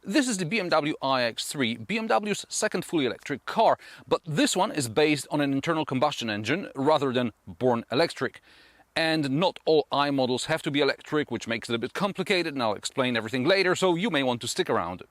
This is the BMW iX3, BMW's second fully electric car, but this one is based on an internal combustion engine rather than born electric. And not all i models have to be electric, which makes it a bit complicated, and I'll explain everything later, so you may want to stick around.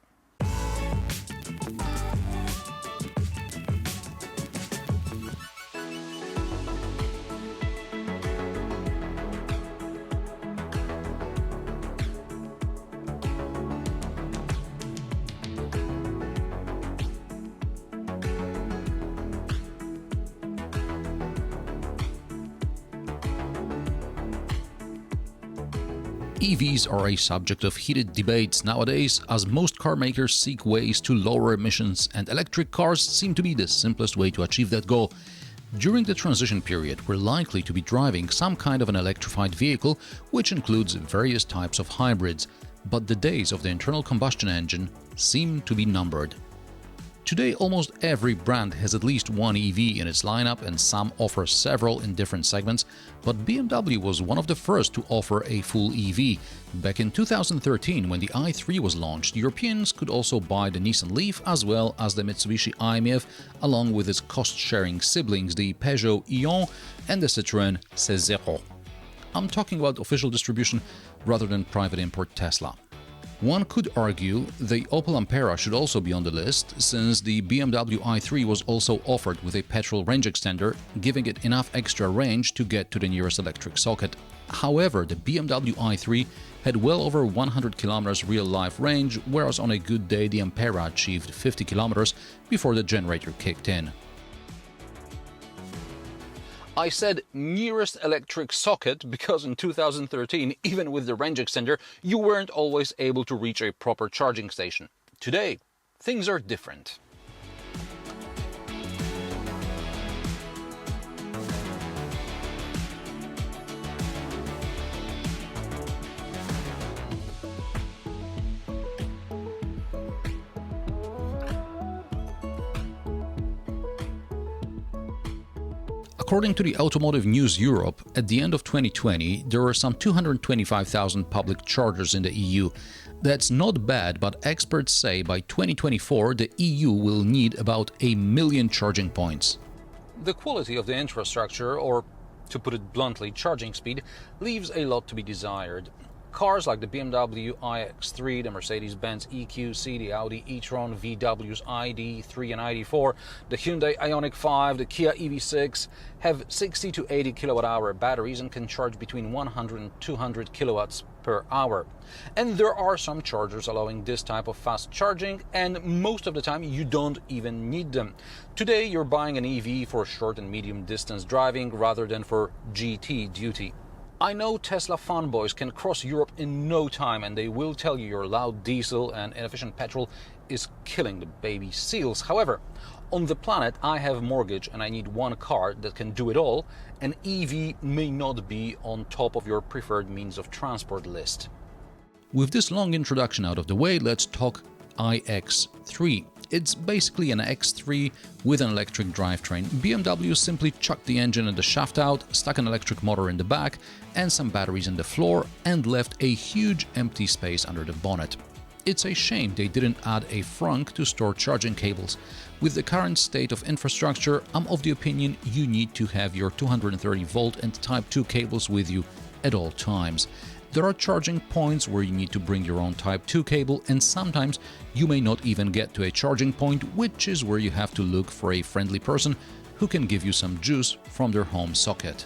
EVs are a subject of heated debates nowadays, as most car makers seek ways to lower emissions, and electric cars seem to be the simplest way to achieve that goal. During the transition period, we're likely to be driving some kind of an electrified vehicle, which includes various types of hybrids, but the days of the internal combustion engine seem to be numbered. Today, almost every brand has at least one EV in its lineup, and some offer several in different segments, but BMW was one of the first to offer a full EV. Back in 2013, when the i3 was launched, Europeans could also buy the Nissan Leaf as well as the Mitsubishi i-MiEV, along with its cost-sharing siblings, the Peugeot e-tron and the Citroën C0. I'm talking about official distribution rather than private import Tesla. One could argue the Opel Ampera should also be on the list, since the BMW i3 was also offered with a petrol range extender, giving it enough extra range to get to the nearest electric socket. However, the BMW i3 had well over 100 km real-life range, whereas on a good day the Ampera achieved 50 km before the generator kicked in. I said nearest electric socket because in 2013, even with the range extender, you weren't always able to reach a proper charging station. Today, things are different. According to the Automotive News Europe, at the end of 2020, there were some 225,000 public chargers in the EU. That's not bad, but experts say by 2024 the EU will need about 1 million charging points. The quality of the infrastructure, or to put it bluntly, charging speed, leaves a lot to be desired. Cars like the BMW iX3, the Mercedes-Benz EQC, the Audi e-tron, VW's ID3 and ID4, the Hyundai Ioniq 5, the Kia EV6 have 60 to 80 kilowatt-hour batteries and can charge between 100 and 200 kilowatts per hour. And there are some chargers allowing this type of fast charging, and most of the time you don't even need them. Today you're buying an EV for short and medium distance driving rather than for GT duty. I know Tesla fanboys can cross Europe in no time, and they will tell you your loud diesel and inefficient petrol is killing the baby seals. However, on the planet I have a mortgage and I need one car that can do it all. An EV may not be on top of your preferred means of transport list. With this long introduction out of the way, let's talk iX3. It's basically an X3 with an electric drivetrain. BMW simply chucked the engine and the shaft out, stuck an electric motor in the back and some batteries in the floor, and left a huge empty space under the bonnet. It's a shame they didn't add a frunk to store charging cables. With the current state of infrastructure, I'm of the opinion you need to have your 230 volt and Type 2 cables with you at all times. There are charging points where you need to bring your own Type 2 cable, and sometimes you may not even get to a charging point, which is where you have to look for a friendly person who can give you some juice from their home socket.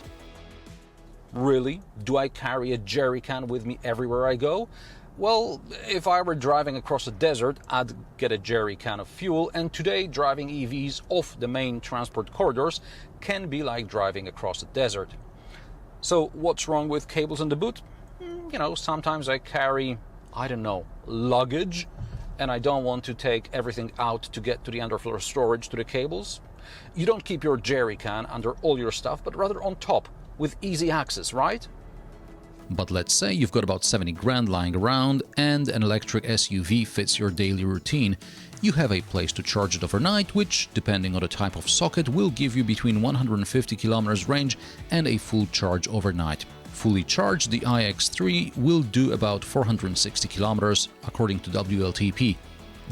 Really? Do I carry a jerry can with me everywhere I go? Well, if I were driving across a desert, I'd get a jerry can of fuel, and today driving EVs off the main transport corridors can be like driving across a desert. So what's wrong with cables in the boot? You know, sometimes I carry, luggage, and I don't want to take everything out to get to the underfloor storage to the cables. You don't keep your jerry can under all your stuff, but rather on top, with easy access, right? But let's say you've got about 70 grand lying around and an electric SUV fits your daily routine. You have a place to charge it overnight, which, depending on the type of socket, will give you between 150 kilometers range and a full charge overnight. Fully charged, the iX3 will do about 460 kilometers, according to WLTP.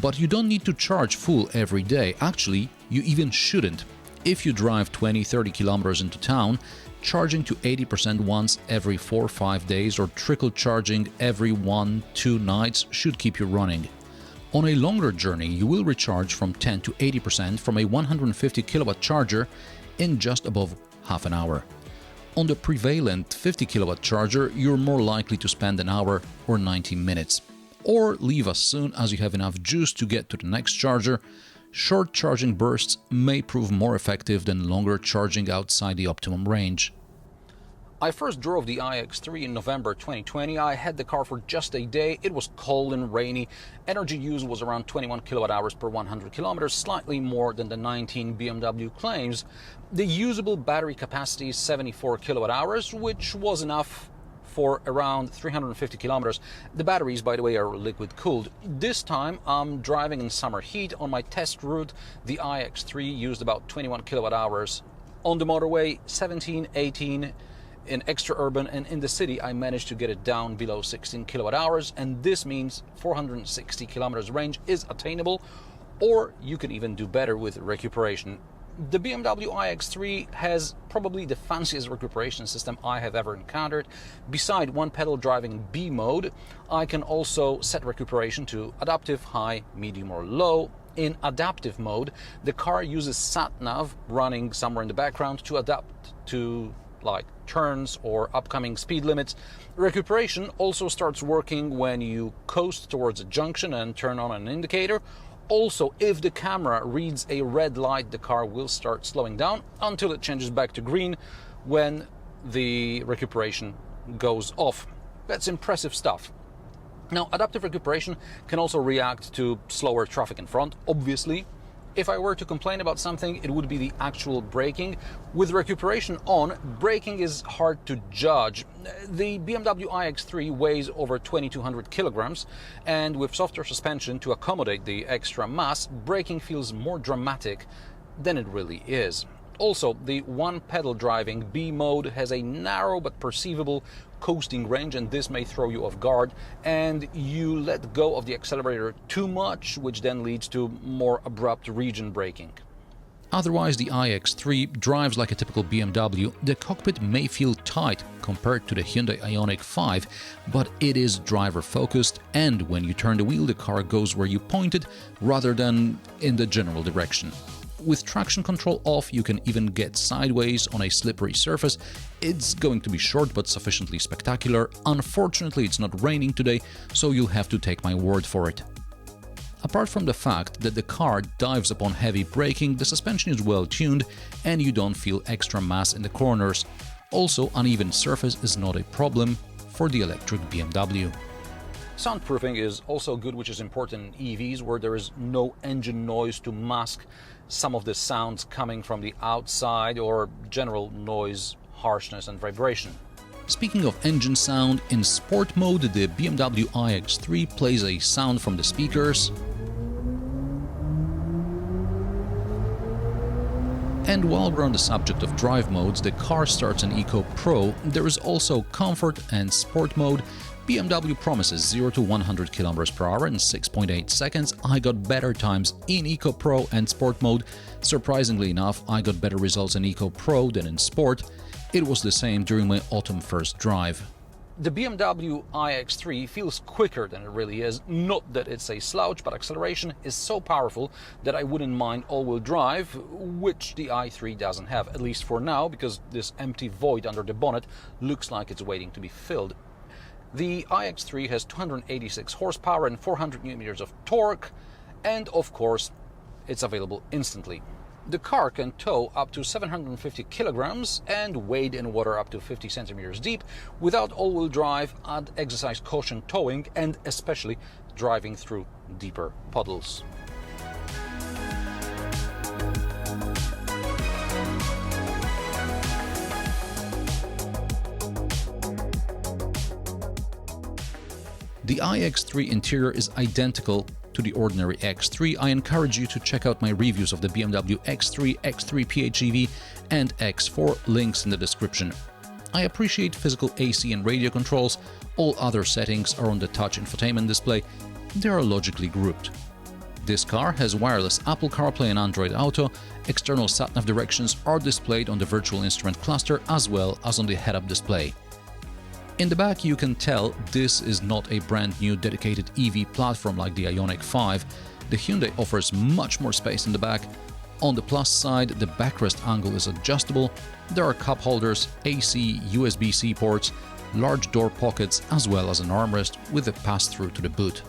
But you don't need to charge full every day. Actually, you even shouldn't. If you drive 20-30 kilometers into town, charging to 80% once every 4 or 5 days or trickle charging every 1-2 nights should keep you running. On a longer journey, you will recharge from 10 to 80% from a 150 kilowatt charger in just above half an hour. On the prevalent 50 kilowatt charger, you're more likely to spend an hour or 90 minutes. Or leave as soon as you have enough juice to get to the next charger. Short charging bursts may prove more effective than longer charging outside the optimum range. I first drove the iX3 in November 2020. I had the car for just a day. It was cold and rainy. Energy use was around 21 kilowatt hours per 100 kilometers, slightly more than the 19 BMW claims. The usable battery capacity is 74 kilowatt hours, which was enough for around 350 kilometers. The batteries, by the way, are liquid cooled. This time I'm driving in summer heat. On my test route, the iX3 used about 21 kilowatt hours. On the motorway, 17, 18. In extra urban and in the city, I managed to get it down below 16 kilowatt hours, and this means 460 kilometers range is attainable, or you can even do better with recuperation. The BMW iX3 has probably the fanciest recuperation system I have ever encountered. Beside one pedal driving in B mode, I can also set recuperation to adaptive, high, medium or low. In adaptive mode, the car uses sat-nav running somewhere in the background to adapt to like turns or upcoming speed limits. Recuperation also starts working when you coast towards a junction and turn on an indicator. Also, if the camera reads a red light, the car will start slowing down until it changes back to green when the recuperation goes off. That's impressive stuff. Now, adaptive recuperation can also react to slower traffic in front, obviously. If I were to complain about something, it would be the actual braking. With recuperation on, braking is hard to judge. The BMW iX3 weighs over 2,200 kilograms, and with softer suspension to accommodate the extra mass, braking feels more dramatic than it really is. Also, the one-pedal driving B mode has a narrow but perceivable coasting range, and this may throw you off guard, and you let go of the accelerator too much, which then leads to more abrupt region braking. Otherwise, the iX3 drives like a typical BMW. The cockpit may feel tight compared to the Hyundai Ioniq 5, but it is driver-focused, and when you turn the wheel, the car goes where you pointed rather than in the general direction. With traction control off, you can even get sideways on a slippery surface. It's going to be short but sufficiently spectacular. Unfortunately, it's not raining today, so you'll have to take my word for it. Apart from the fact that the car dives upon heavy braking, the suspension is well tuned and you don't feel extra mass in the corners. Also, uneven surface is not a problem for the electric BMW. Soundproofing is also good, which is important in EVs, where there is no engine noise to mask some of the sounds coming from the outside or general noise, harshness and vibration. Speaking of engine sound, in sport mode, the BMW iX3 plays a sound from the speakers. And while we're on the subject of drive modes, the car starts in Eco Pro. There is also comfort and sport mode. BMW promises 0 to 100 km per hour in 6.8 seconds. I got better times in Eco Pro and Sport mode. Surprisingly enough, I got better results in Eco Pro than in Sport. It was the same during my autumn first drive. The BMW iX3 feels quicker than it really is. Not that it's a slouch, but acceleration is so powerful that I wouldn't mind all-wheel drive, which the i3 doesn't have, at least for now, because this empty void under the bonnet looks like it's waiting to be filled. The iX3 has 286 horsepower and 400 Nm of torque, and of course, it's available instantly. The car can tow up to 750 kilograms and wade in water up to 50 centimeters deep without all-wheel drive. I'd exercise caution towing and especially driving through deeper puddles. The iX3 interior is identical to the ordinary X3. I encourage you to check out my reviews of the BMW X3, X3 PHEV and X4, links in the description. I appreciate physical AC and radio controls. All other settings are on the touch infotainment display. They are logically grouped. This car has wireless Apple CarPlay and Android Auto. External sat-nav directions are displayed on the virtual instrument cluster as well as on the head-up display. In the back, you can tell this is not a brand new dedicated EV platform like the Ioniq 5. The Hyundai offers much more space in the back. On the plus side, the backrest angle is adjustable. There are cup holders, AC, USB-C ports, large door pockets, as well as an armrest with a pass-through to the boot.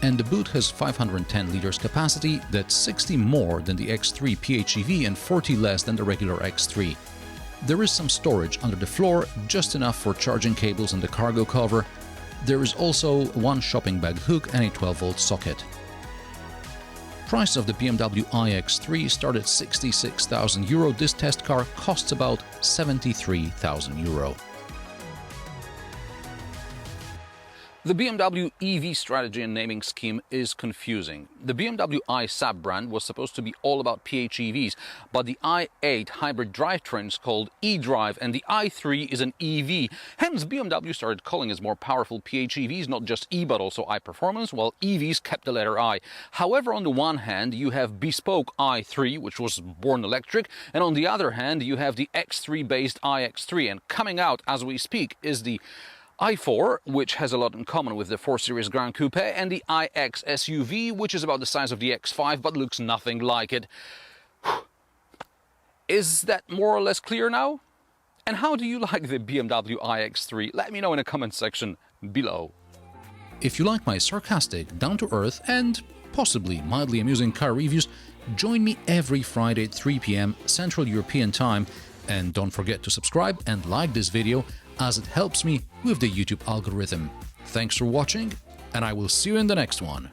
And the boot has 510 liters capacity, that's 60 more than the X3 PHEV and 40 less than the regular X3. There is some storage under the floor, just enough for charging cables and the cargo cover. There is also one shopping bag hook and a 12-volt socket. Price of the BMW iX3 started at €66,000. This test car costs about €73,000. The BMW EV strategy and naming scheme is confusing. The BMW i sub-brand was supposed to be all about PHEVs, but the i8 hybrid drivetrain is called e-drive and the i3 is an EV. Hence, BMW started calling its more powerful PHEVs not just E but also i-performance, while EVs kept the letter I. However, on the one hand, you have bespoke i3, which was born electric, and on the other hand, you have the X3-based iX3, and coming out as we speak is the i4, which has a lot in common with the 4 Series Grand Coupe, and the iX SUV, which is about the size of the X5 but looks nothing like it. Is that more or less clear now? And how do you like the BMW iX3? Let me know in the comment section below. If you like my sarcastic, down-to-earth and possibly mildly amusing car reviews, join me every Friday at 3 p.m. Central European Time, and don't forget to subscribe and like this video, as it helps me with the YouTube algorithm. Thanks for watching, and I will see you in the next one.